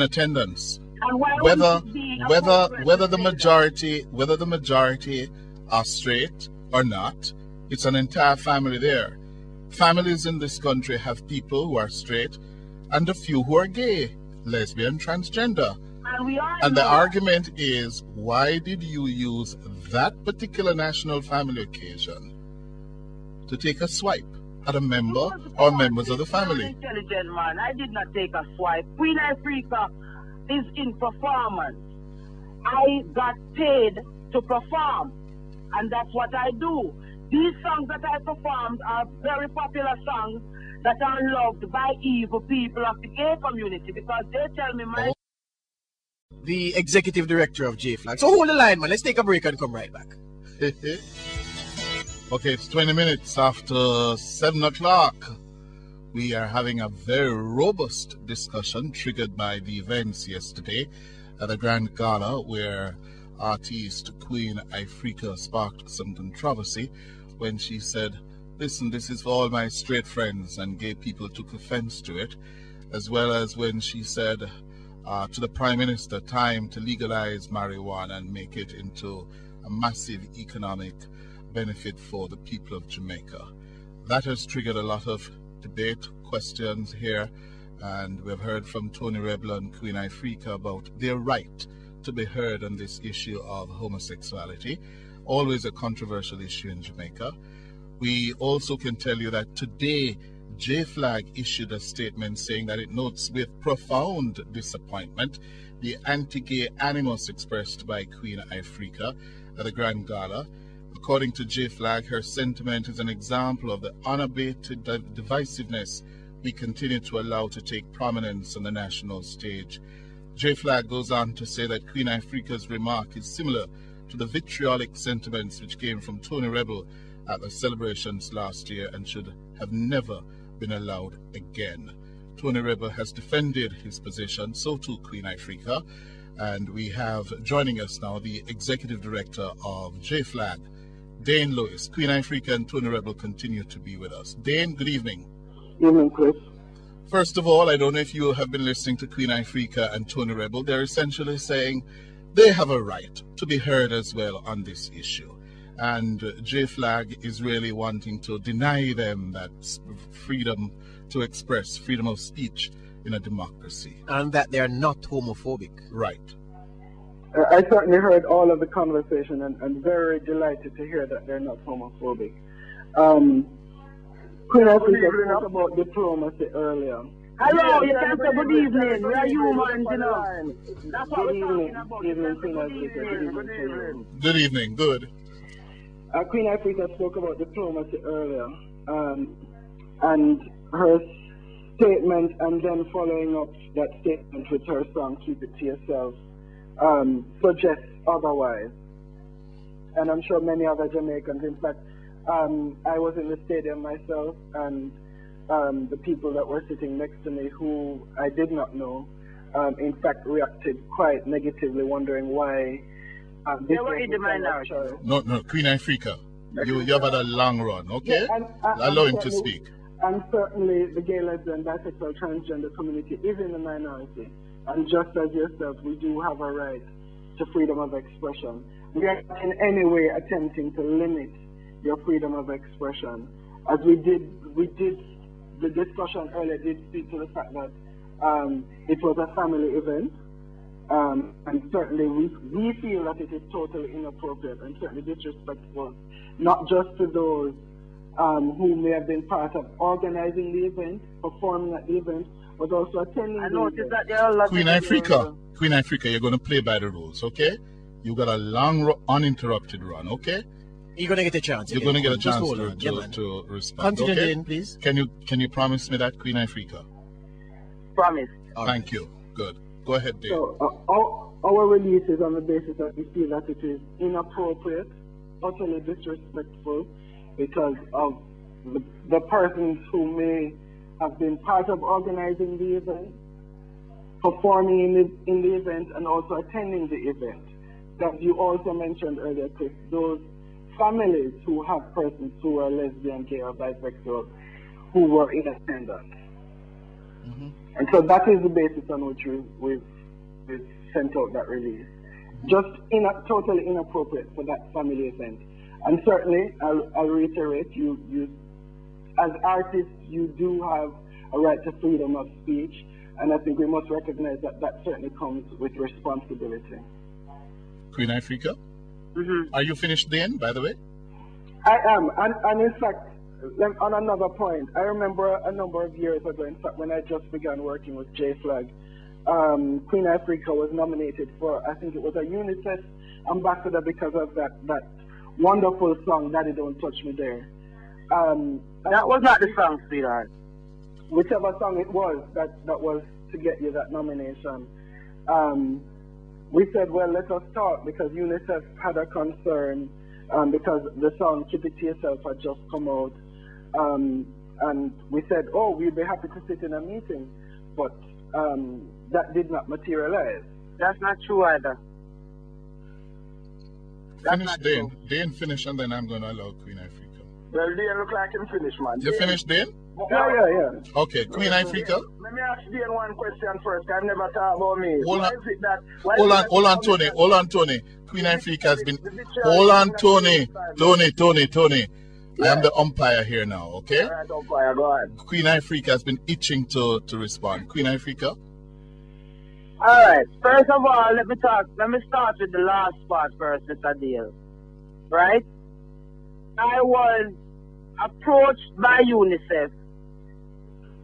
attendance. And why whether the majority are straight or not, it's an entire family there. Families in this country have people who are straight and a few who are gay, lesbian, transgender. And the argument is, why did you use that particular national family occasion to take a swipe at a member or members of the family? Intelligent man, I did not take a swipe. Queen Ifrica is in performance. I got paid to perform, and that's what I do. These songs that I performed are very popular songs that are loved by evil people of the gay community because they tell me the executive director of JFLAG. So hold the line, man. Let's take a break and come right back. Okay, it's 20 minutes after 7 o'clock. We are having a very robust discussion triggered by the events yesterday at the Grand Gala, where artist Queen Ifrica sparked some controversy when she said, listen, this is for all my straight friends, and gay people took offense to it, as well as when she said to the Prime Minister, time to legalize marijuana and make it into a massive economic benefit for the people of Jamaica. That has triggered a lot of debate, questions here, and we've heard from Tony Rebel and Queen Ifrica about their right to be heard on this issue of homosexuality, always a controversial issue in Jamaica. We also can tell you that today JFLAG issued a statement saying that it notes with profound disappointment the anti-gay animus expressed by Queen Ifrica at the Grand Gala. According to JFLAG, her sentiment is an example of the unabated divisiveness we continue to allow to take prominence on the national stage. JFLAG goes on to say that Queen Ifrica's remark is similar to the vitriolic sentiments which came from Tony Rebel at the celebrations last year and should have never been allowed again. Tony Rebel has defended his position, so too Queen Ifrica, and we have joining us now the Executive Director of JFLAG, Dane Lewis. Queen Ifrica and Tony Rebel continue to be with us. Dane, good evening. Evening, Chris. First of all, I don't know if you have been listening to Queen Ifrica and Tony Rebel. They're essentially saying they have a right to be heard as well on this issue. And JFLAG is really wanting to deny them that freedom to express, freedom of speech in a democracy. And that they are not homophobic. Right. I certainly heard all of the conversation and very delighted to hear that they're not homophobic. Queen Ifrica spoke about diplomacy earlier. Hello, you can say good evening. We are humans, you know. That's what we're talking about. Good evening. Good. Queen Ifrica spoke about diplomacy earlier, and her statement, and then following up that statement with her song "Keep It to Yourself," suggests otherwise. And I'm sure many other Jamaicans, in fact, I was in the stadium myself, and the people that were sitting next to me, who I did not know, in fact, reacted quite negatively, wondering why. They were in the minority. No, Queen Ifrica, you have had a long run, okay? Yeah, allow him to speak. And certainly the gay, lesbian, bisexual, transgender community is in the minority. And just as yourself, we do have a right to freedom of expression. We are not in any way attempting to limit your freedom of expression. As we did, the discussion earlier did speak to the fact that it was a family event. And certainly we feel that it is totally inappropriate and certainly disrespectful, not just to those who may have been part of organizing the event, performing at the event, but also attending the event. That there are lots Queen Ifrica, you're going to play by the rules, okay? You got a long, uninterrupted run, okay? You're going to get a chance. You're going to get a chance to respond. Continue, okay? Dane, please. Can you promise me that, Queen Ifrica? Promise. Thank you. Good. Go ahead, Dane. So our release is on the basis that we feel that it is inappropriate, utterly disrespectful, because of the persons who may have been part of organizing the event, performing in the event, and also attending the event. That you also mentioned earlier, Chris, those families who have persons who are lesbian, gay, or bisexual who were in attendance. Mm-hmm. And so that is the basis on which we've sent out that release. Just totally inappropriate for that family event. And certainly, I'll reiterate, you as artists, you do have a right to freedom of speech, and I think we must recognize that that certainly comes with responsibility. Queen Ifrica? Mm-hmm. Are you finished, Dane, by the way? I am, and in fact, on another point, I remember a number of years ago, in fact, when I just began working with JFLAG, Queen Ifrica was nominated for, I think it was a UNICEF ambassador because of that wonderful song, Daddy Don't Touch Me There. That was not the song, sweetheart. Whichever song it was that was to get you that nomination. We said, well, let us talk, because UNICEF had a concern because the song Keep It to Yourself had just come out. And we said, oh, we'd be happy to sit in a meeting, but that did not materialize. That's not true either. Finish, Dane. Dane, finish, and then I'm going to allow Queen Ifrica. Well, Dane look like him finish, man. You finished, Dane? Yeah. Okay, Queen Ifrica. Let me ask Dane one question first. I've never thought about me. Hold on, Tony. Queen Ifrica has been... Hold on, Tony. Tony. I am the umpire here now, okay? All right, umpire, go ahead. Queen Ifrica has been itching to respond. Queen Ifrica? Alright, first of all, let me start with the last part first, Mr. Dale. Right? I was approached by UNICEF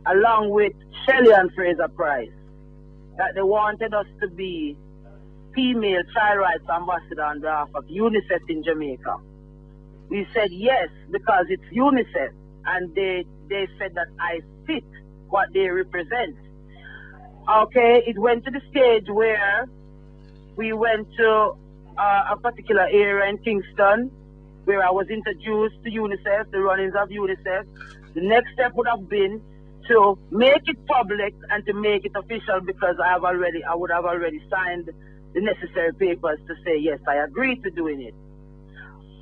along with Shelley and Fraser Price that they wanted us to be female child rights ambassador on behalf of UNICEF in Jamaica. We said yes because it's UNICEF, and they said that I fit what they represent. Okay, it went to the stage where we went to a particular area in Kingston where I was introduced to UNICEF, the runnings of UNICEF. The next step would have been to make it public and to make it official, because I would have already signed the necessary papers to say yes, I agree to doing it.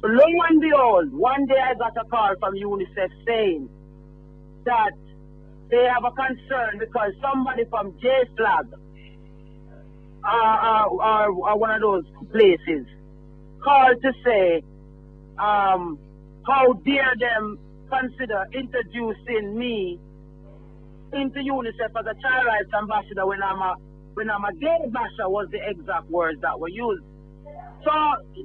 But lo and behold, one day I got a call from UNICEF saying that they have a concern because somebody from JFLAG or one of those places called to say how dare them consider introducing me into UNICEF as a child rights ambassador when I'm a gay basher, was the exact words that were used. So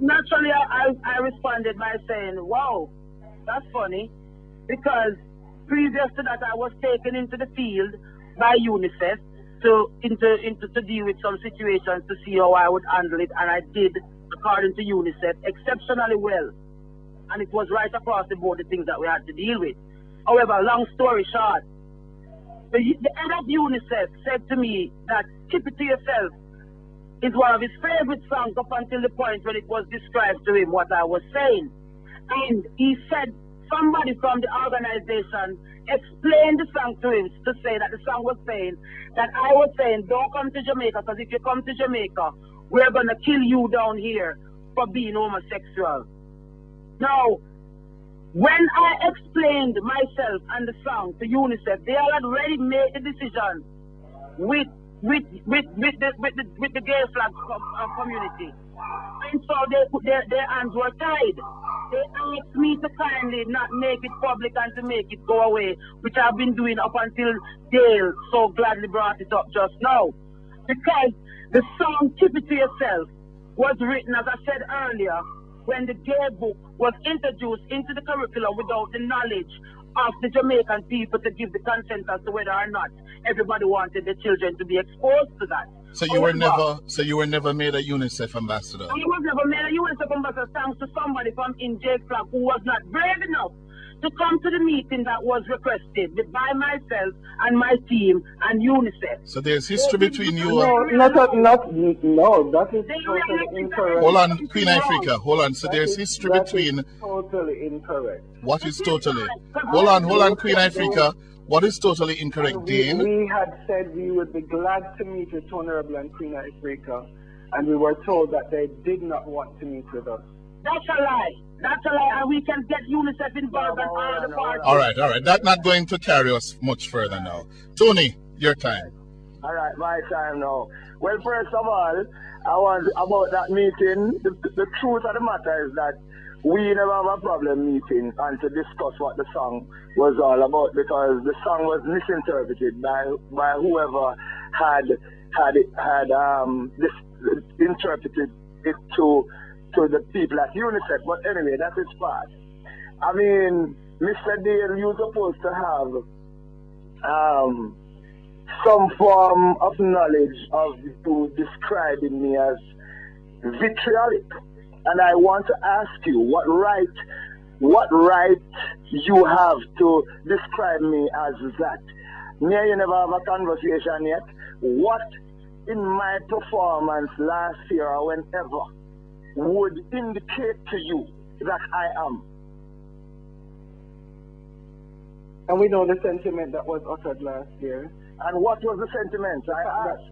naturally I responded by saying, wow, that's funny, because previous to that I was taken into the field by UNICEF to deal with some situations to see how I would handle it, and I did, according to UNICEF, exceptionally well. And it was right across the board, the things that we had to deal with. However, long story short, the head of UNICEF said to me that Keep It To Yourself is one of his favorite songs up until the point when it was described to him what I was saying. And he said somebody from the organization explained the song to him to say that the song was saying that I was saying, don't come to Jamaica, because if you come to Jamaica, we're going to kill you down here for being homosexual. Now, when I explained myself and the song to UNICEF, they had already made the decision with the gay flag community. And so their hands were tied. They asked me to kindly not make it public and to make it go away, which I've been doing up until Dale so gladly brought it up just now. Because the song Keep It To Yourself was written, as I said earlier, when the gay book was introduced into the curriculum without the knowledge of the Jamaican people to give the consent as to whether or not everybody wanted the children to be exposed to that. So you were never made a UNICEF ambassador? I was never made a UNICEF ambassador, thanks to somebody from in JFLAG who was not brave enough to come to the meeting that was requested by myself and my team and UNICEF. So there's history between you and... No, that is totally incorrect. Hold on, Queen Ifrica, hold on. So there's history between... totally incorrect. What is totally? Hold on, Queen Ifrica. What is totally incorrect, Dane? We had said we would be glad to meet with Honorable and Queen Ifrica, and we were told that they did not want to meet with us. That's a lie. That's a lie, and we can get UNICEF involved and all the parties. All right. That's not going to carry us much further now. Tony, your time. All right, my time now. Well, first of all, I want about that meeting. The truth of the matter is that we never have a problem meeting and to discuss what the song was all about, because the song was misinterpreted by whoever had interpreted it to the people at UNICEF. But anyway, that's its part. I mean, Mr. Dale, you're supposed to have some form of knowledge of you describing me as vitriolic. And I want to ask you, what right you have to describe me as that? May you never have a conversation yet? What in my performance last year or whenever would indicate to you that I am? And we know the sentiment that was uttered last year. And what was the sentiment? I asked.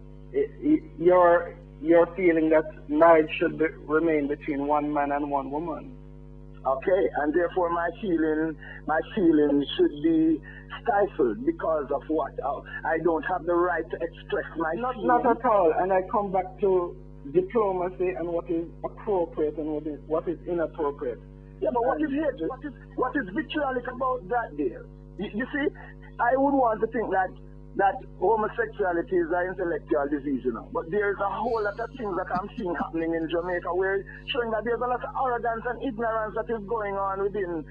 Your feeling that marriage should remain between one man and one woman. Okay, and therefore my feeling should be stifled because of what? I don't have the right to express my feeling. Not at all. And I come back to diplomacy and what is appropriate and what is inappropriate. Yeah, but what is vitriolic about that, dear? You see, I would want to think that that homosexuality is an intellectual disease, you know. But there's a whole lot of things that I'm seeing happening in Jamaica where showing that there's a lot of arrogance and ignorance that is going on within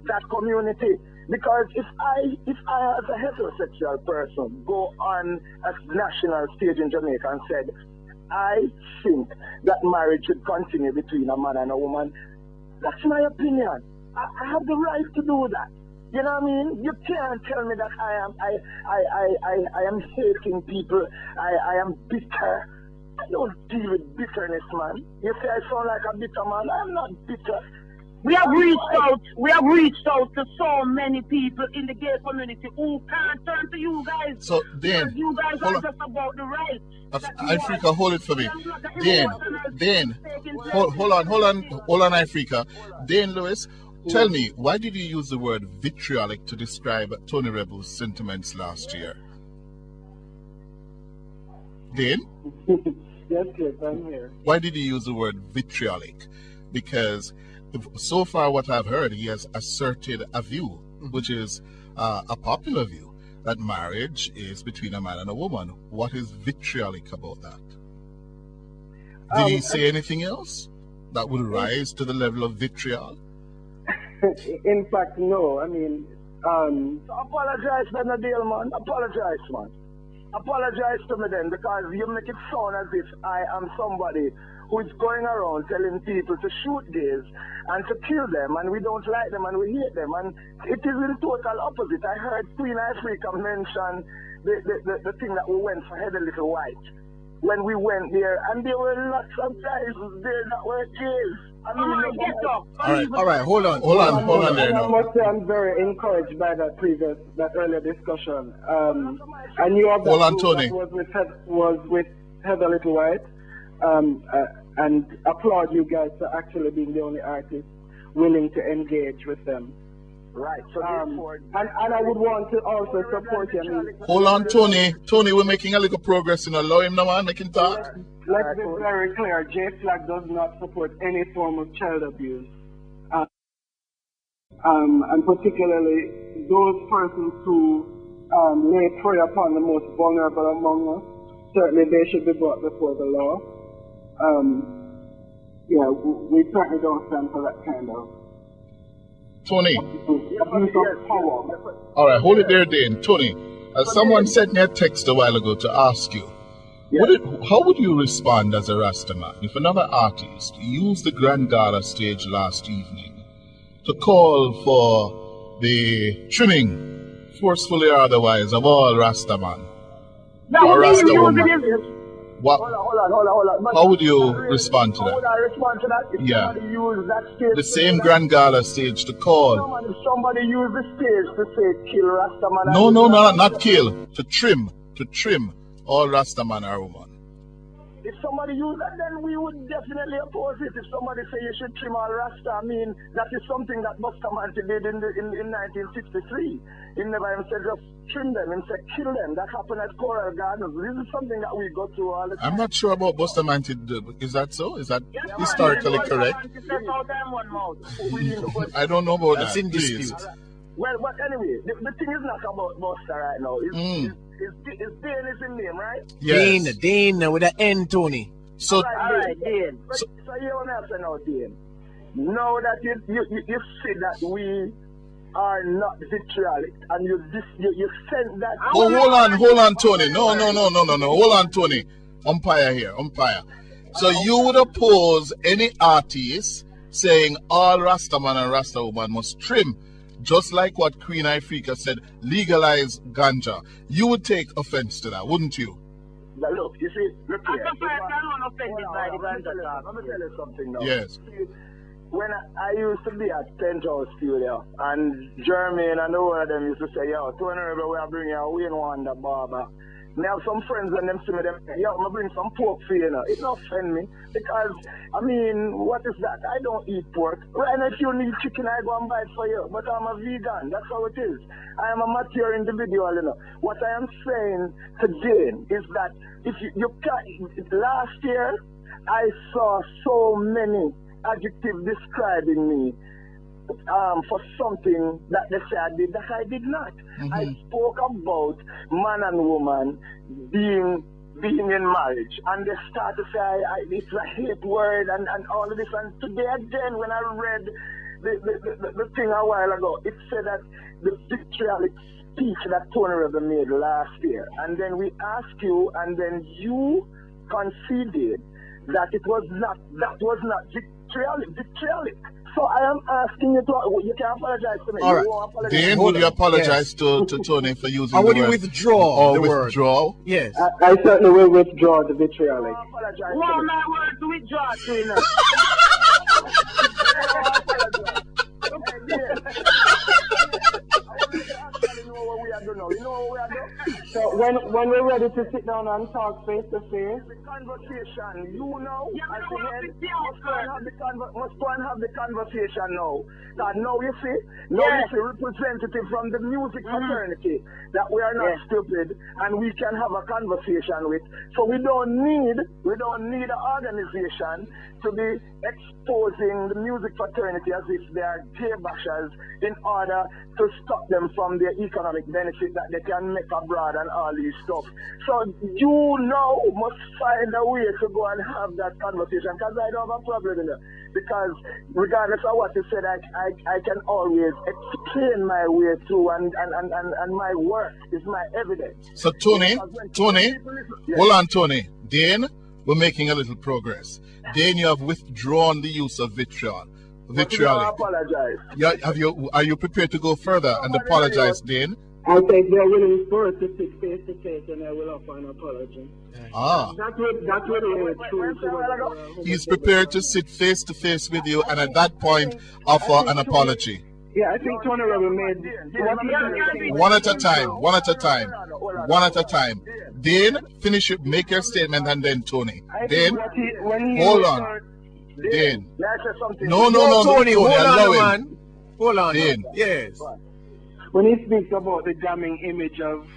that community. Because if I as a heterosexual person go on a national stage in Jamaica and said, I think that marriage should continue between a man and a woman, that's my opinion. I have the right to do that. You know what I mean? You can't tell me that I am hating people. I am bitter. I don't deal with bitterness, man. You say I sound like a bitter man. I'm not bitter. We have reached out to so many people in the gay community who can't turn to you guys. So Dane, you guys are just about the rights. Ifrica, hold it for me. Dane, hold on, Ifrica. Dane Lewis, tell me, why did you use the word vitriolic to describe Tony Rebel's sentiments last year? Dane? Yes, I'm here. Why did you use the word vitriolic? Because so far what I've heard, he has asserted a view, which is a popular view, that marriage is between a man and a woman. What is vitriolic about that? Did he say anything else that would rise to the level of vitriol? In fact, no. I mean, apologize for the deal, man. Apologize, man. Apologize to me then, because you make it sound as if I am somebody who is going around telling people to shoot gays and to kill them, and we don't like them and we hate them. And it is in total opposite. I heard Queen Ifrica mention the thing that we went for Head a Little White when we went there, and there were lots of guys there that were gays. I mean, all right, hold on there now. I must say I'm very encouraged by that earlier discussion. I knew of that Tony. was with Head a Little White, and applaud you guys for actually being the only artists willing to engage with them. Right. So and I would want to also support you. I mean, hold on, Tony. Tony, we're making a little progress. Allow him now, man. Make him talk. Let's be very clear. JFLAG does not support any form of child abuse. And particularly those persons who lay prey upon the most vulnerable among us, certainly they should be brought before the law. Yeah, we certainly don't stand for that kind of Tony. abuse of power. All right, hold it there, Dane. Tony, someone sent me a text a while ago to ask you, how would you respond as a Rastaman if another artist used the Grand Gala stage last evening to call for the trimming, forcefully or otherwise, of all Rastaman? Or Rastawoman? What? Hold on. How would you respond to that? How would I respond to that? If somebody used that stage, the same Grand Gala stage to call. If somebody used the stage to say kill Rastaman. No, not kill. To trim all Rastaman or woman. If somebody used that, then we would definitely oppose it. If somebody say you should trim all Rasta, I mean, that is something that Bustamante did in 1963. He never even said just trim them, he said kill them. That happened at Coral Gardens. This is something that we go through all the time. I'm not sure about Bustamante. Is that so? Is that historically correct? I don't know about that. In dispute. Well, but anyway, the thing is not about Busta right now. Dane is his name, right? Yes. Dane with an N, Tony. So, Dane. So you want to say now, Dane. Now that you say that we are not vitriolic, and you sent that. Oh, hold on, Tony. No. Hold on, Tony. Umpire here, umpire. So you would oppose any artist saying all Rastaman and Rastawoman must trim, just like what Queen Ifrica said, legalize ganja. You would take offense to that, wouldn't you? Now look, you see, look here. I'm not offended by the ganja. Let me tell you something now. Yes. When I used to be at Penthouse Studio, and Jermaine and one of them used to say, yo, Tony Rebel, we are bringing a Wayne Wonder barber. I have some friends and them see me, them say, yo, I'm going to bring some pork for you now. It don't offend me, because, I mean, what is that? I don't eat pork. Right now, if you need chicken, I go and buy it for you. But I'm a vegan. That's how it is. I am a mature individual, you know. What I am saying today is that if you can't, last year, I saw so many adjectives describing me for something that they say I did that I did not. I spoke about man and woman being in marriage, and they start to say it's a hate word and all of this. And today again, when I read the thing a while ago, it said that the vitriolic speech that Tony Rebel made last year, and then we asked you, and then you conceded that it was not vitriolic. So I am asking you to, you can apologize to me. All right. Dane, would you apologize to Tony for using or the would word? you withdraw the withdraw? Word? Yes. I certainly will withdraw the vitriolic. No, my word to withdraw to you now. You know what we are doing? So when we're ready to sit down and talk face to face, the conversation, you know, at the end, must go and have the conversation now. That now you see, representative from the music fraternity that we are not stupid and we can have a conversation with. So we don't need an organization to be exposing the music fraternity as if they are gay bashers in order to stop them from their economic benefit that they can make abroad and all these stuff. So you now must find a way to go and have that conversation, because I don't have a problem in it. Because regardless of what you said, I can always explain my way through, and my work is my evidence. So Tony, hold on, Tony. Dane, we're making a little progress. Dane, you have withdrawn the use of vitriol. Vitriolic. Apologize. Are you prepared to go further and apologize, Dane? I think they're willing for us to sit face to face, and I will offer an apology. That's what He's prepared to sit face to face with you, and at that point, offer an apology. Yeah, I think Tony Rebel made one at a time. Dane, finish it, make your statement, and then Tony. Dane, hold on. Dane. No, Tony, hold allow on, him. man. Hold on. Dane. Yes. When he speaks about the damning image of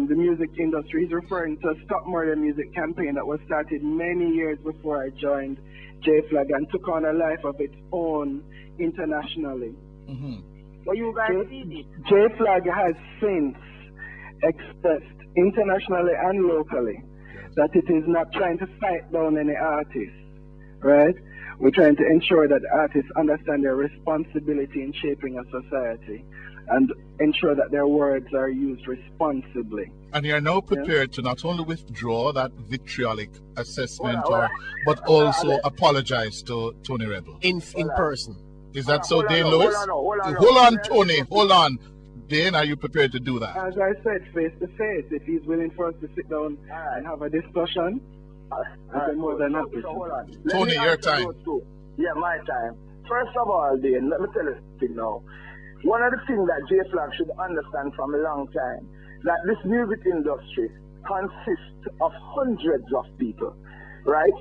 the music industry, he's referring to a Stop Murder Music campaign that was started many years before I joined JFLAG and took on a life of its own internationally. Well, you guys did it. JFLAG has since expressed internationally and locally that it is not trying to fight down any artists, right? We're trying to ensure that artists understand their responsibility in shaping a society and ensure that their words are used responsibly. And you are now prepared to not only withdraw that vitriolic assessment, but also apologize to Tony Rebel. In person. Is that so, Dane Lewis? Hold on, Tony. Hold on. Dane, are you prepared to do that? As I said, face to face. If he's willing for us to sit down and have a discussion, I'm more than happy. Tony, your time. Yeah, my time. First of all, Dane, let me tell you something now. One of the things that JFLAG should understand from a long time, that this music industry consists of hundreds of people, right?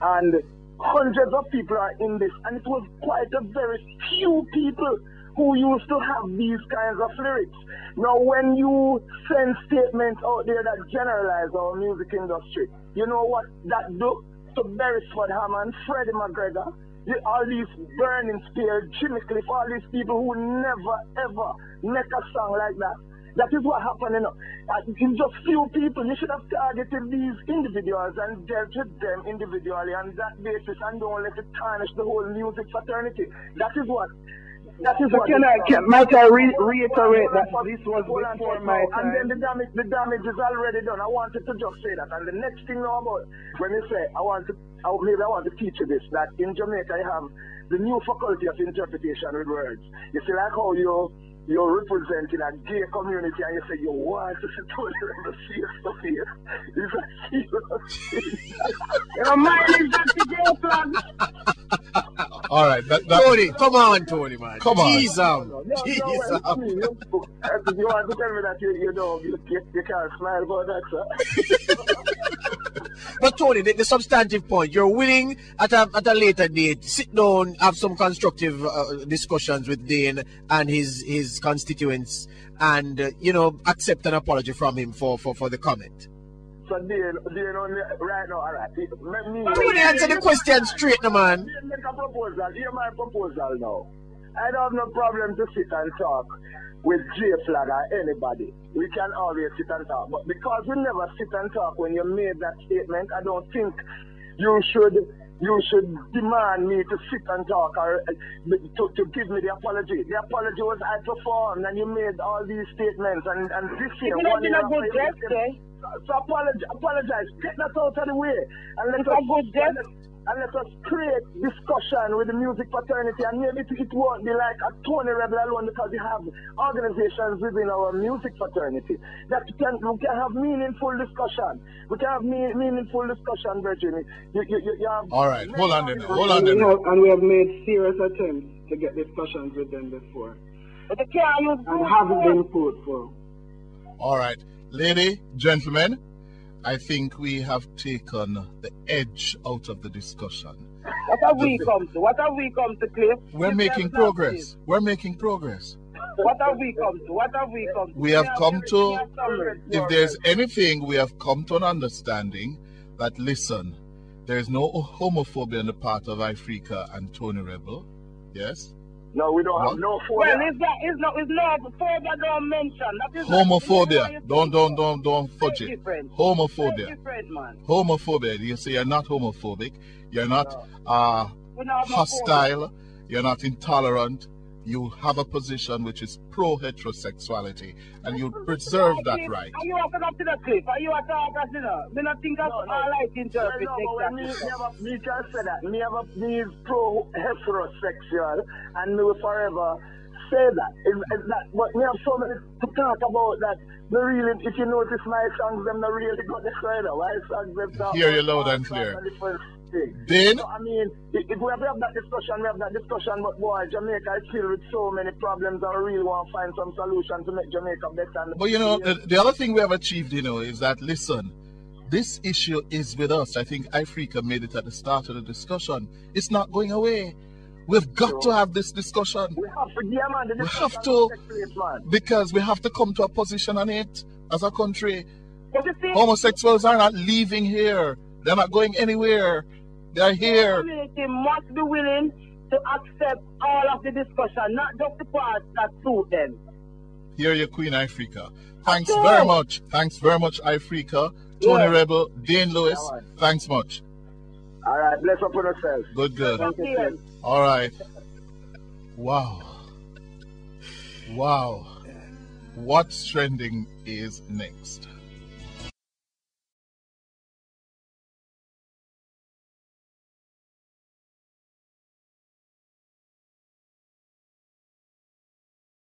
And hundreds of people are in this, and it was quite a very few people who used to have these kinds of lyrics. Now, when you send statements out there that generalize our music industry, you know what that do to Beresford Hammond, Freddie McGregor, all these Burning Spear, Jimmy Cliff, all these people who never ever make a song like that. That is what happened, you know. In just few people, you should have targeted these individuals and dealt with them individually on that basis, and don't let it tarnish the whole music fraternity. That is what. Might I reiterate that this was before my time? And then the damage is already done. I wanted to just say that. And the next thing now about when you say I want to teach you this, that in Jamaica you have the new faculty of interpretation with words. You see, like how you're representing a gay community and you say you want to see Tony Rebel serious stuff here. It's a serious thing. Your mind is just the JFLAG. All right, Tony, come on, Tony, man. Come on. Jesus. You want to tell me that you can't smile about that, sir? But Tony, the substantive point, you're willing at a later date, sit down, have some constructive discussions with Dane and his constituents, and accept an apology from him for the comment. So Dane only right now, all right. Tony, answer the question straight, no man. Make a proposal. Hear my proposal now. I don't have no problem to sit and talk with JFLAG or anybody. We can always sit and talk. But because we never sit and talk when you made that statement, I don't think you should demand me to sit and talk or to give me the apology. The apology was I performed and you made all these statements and this year one year so apologize. Get that out of the way and let us create discussion with the music fraternity, and maybe it won't be like a Tony Rebel alone, because we have organizations within our music fraternity that we can have meaningful discussion. We can have meaningful discussion, Virginia. You have all right, hold on. And we have made serious attempts to get discussions with them before. But they can't use and haven't been fruitful. All right, lady, gentlemen, I think we have taken the edge out of the discussion. What have we come to, Cliff? We're making progress. We're making progress. What have we come to? We have come to, if there's anything, we have come to an understanding that, listen, there's no homophobia on the part of Ifrica and Tony Rebel. Yes? No, we don't have no phobia. Well, it's no phobia don't mention. That is homophobia. Don't fudge it. Homophobia. Man. Homophobia. You say you're not homophobic. You're not hostile. You're not intolerant. You have a position which is pro-heterosexuality, and you preserve that right. Are you walking up to the cliff? Are you a talker, you know? Me not think of all I interpret. Me can say that. Me is pro-heterosexual, and me will forever say that. But me have so many to talk about that. Really, if you notice my songs, them not really got the credit. Why songs them talk? Hear you loud and clear. Dane? So, I mean, if we have that discussion, but boy, Jamaica is filled with so many problems, and we really want to find some solution to make Jamaica better. But you know, the other thing we have achieved, you know, is that, listen, this issue is with us. I think Ifrica made it at the start of the discussion. It's not going away. We've got to have this discussion. We have to, yeah, man, we have to, because we have to come to a position on it as a country. Homosexuals are not leaving here. They're not going anywhere. They're here. The community must be willing to accept all of the discussion, not just the parts that suit them. Here you, Queen Ifrica. Thanks very much. Thanks very much, Ifrica. Tony Rebel, Dane Lewis. Yeah, thanks much. All right, bless up on yourself. Good. All right. Wow. What's trending is next.